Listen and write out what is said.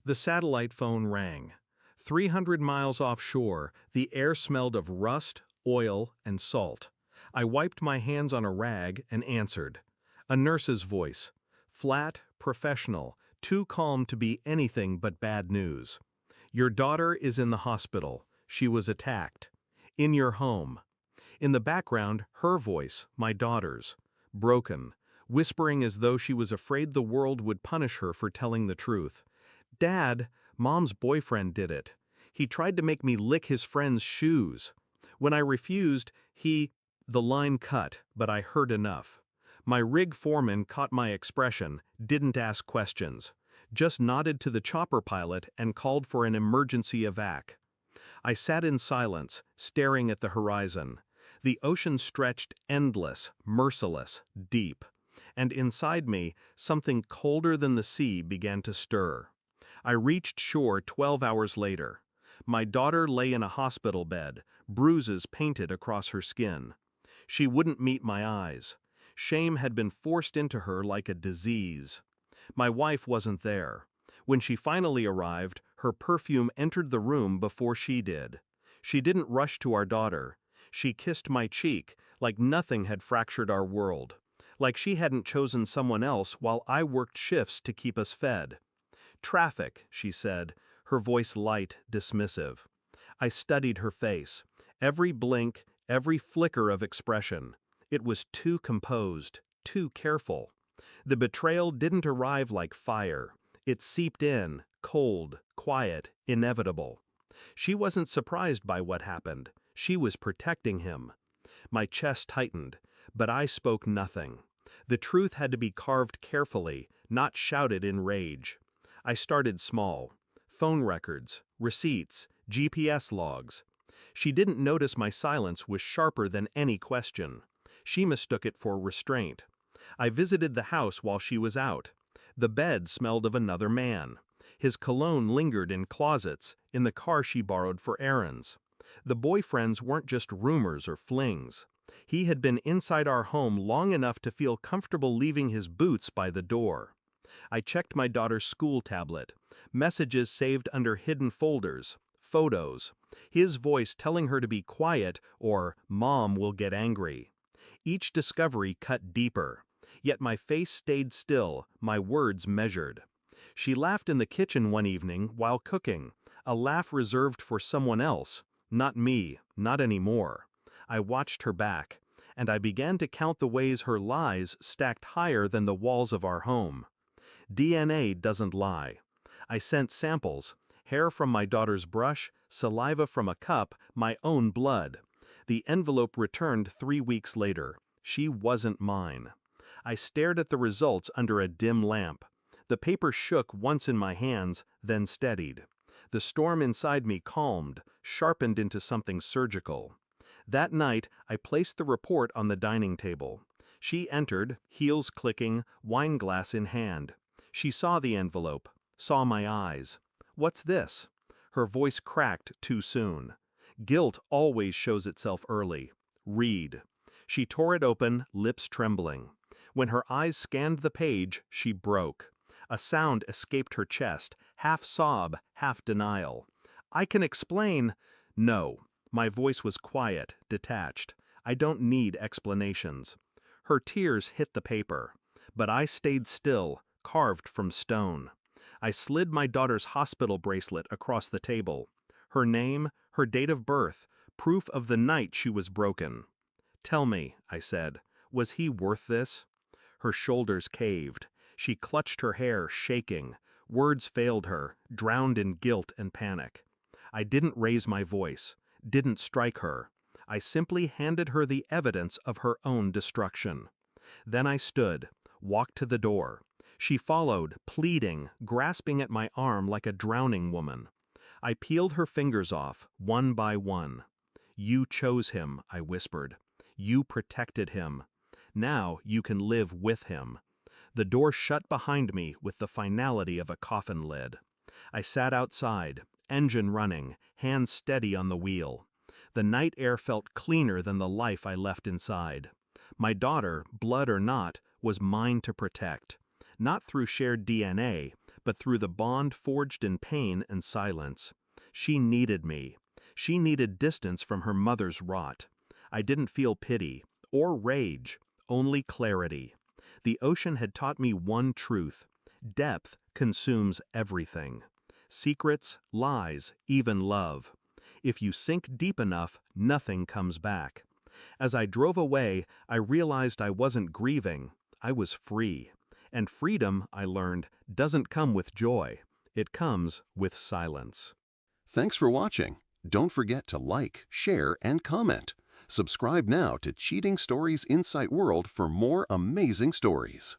The satellite phone rang. 300 miles offshore, the air smelled of rust, oil, and salt. I wiped my hands on a rag and answered. A nurse's voice. Flat, professional, too calm to be anything but bad news. Your daughter is in the hospital. She was attacked. In your home. In the background, her voice, my daughter's. Broken, whispering as though she was afraid the world would punish her for telling the truth. Dad, Mom's boyfriend did it. He tried to make me lick his friend's shoes. When I refused, the line cut, but I heard enough. My rig foreman caught my expression, didn't ask questions, just nodded to the chopper pilot and called for an emergency evac. I sat in silence, staring at the horizon. The ocean stretched endless, merciless, deep. And inside me, something colder than the sea began to stir. I reached shore 12 hours later. My daughter lay in a hospital bed, bruises painted across her skin. She wouldn't meet my eyes. Shame had been forced into her like a disease. My wife wasn't there. When she finally arrived, her perfume entered the room before she did. She didn't rush to our daughter. She kissed my cheek, like nothing had fractured our world. Like she hadn't chosen someone else while I worked shifts to keep us fed. Traffic, she said, her voice light, dismissive. I studied her face. Every blink, every flicker of expression. It was too composed, too careful. The betrayal didn't arrive like fire. It seeped in, cold, quiet, inevitable. She wasn't surprised by what happened. She was protecting him. My chest tightened, but I spoke nothing. The truth had to be carved carefully, not shouted in rage. I started small. Phone records, receipts, GPS logs. She didn't notice my silence was sharper than any question. She mistook it for restraint. I visited the house while she was out. The bed smelled of another man. His cologne lingered in closets, in the car she borrowed for errands. The boyfriends weren't just rumors or flings. He had been inside our home long enough to feel comfortable leaving his boots by the door. I checked my daughter's school tablet. Messages saved under hidden folders. Photos. His voice telling her to be quiet or Mom will get angry. Each discovery cut deeper. Yet my face stayed still, my words measured. She laughed in the kitchen one evening while cooking, a laugh reserved for someone else, not me, not anymore. I watched her back, and I began to count the ways her lies stacked higher than the walls of our home. DNA doesn't lie. I sent samples, hair from my daughter's brush, saliva from a cup, my own blood. The envelope returned 3 weeks later. She wasn't mine. I stared at the results under a dim lamp. The paper shook once in my hands, then steadied. The storm inside me calmed, sharpened into something surgical. That night, I placed the report on the dining table. She entered, heels clicking, wine glass in hand. She saw the envelope, saw my eyes. What's this? Her voice cracked too soon. Guilt always shows itself early. Read. She tore it open, lips trembling. When her eyes scanned the page, she broke. A sound escaped her chest, half sob, half denial. I can explain. No. My voice was quiet, detached. I don't need explanations. Her tears hit the paper. But I stayed still, carved from stone. I slid my daughter's hospital bracelet across the table. Her name, her date of birth, proof of the night she was broken. Tell me, I said, was he worth this? Her shoulders caved. She clutched her hair, shaking. Words failed her, drowned in guilt and panic. I didn't raise my voice, didn't strike her. I simply handed her the evidence of her own destruction. Then I stood, walked to the door. She followed, pleading, grasping at my arm like a drowning woman. I peeled her fingers off, one by one. You chose him, I whispered. You protected him. Now you can live with him. The door shut behind me with the finality of a coffin lid. I sat outside, engine running, hands steady on the wheel. The night air felt cleaner than the life I left inside. My daughter, blood or not, was mine to protect. Not through shared DNA, but through the bond forged in pain and silence. She needed me. She needed distance from her mother's rot. I didn't feel pity or rage, only clarity. The ocean had taught me one truth: depth consumes everything. Secrets, lies, even love. If you sink deep enough, nothing comes back. As I drove away, I realized I wasn't grieving. I was free. And freedom, I learned, doesn't come with joy. It comes with silence. Thanks for watching. Don't forget to like, share, and comment. Subscribe now to Cheating Stories Insight World for more amazing stories.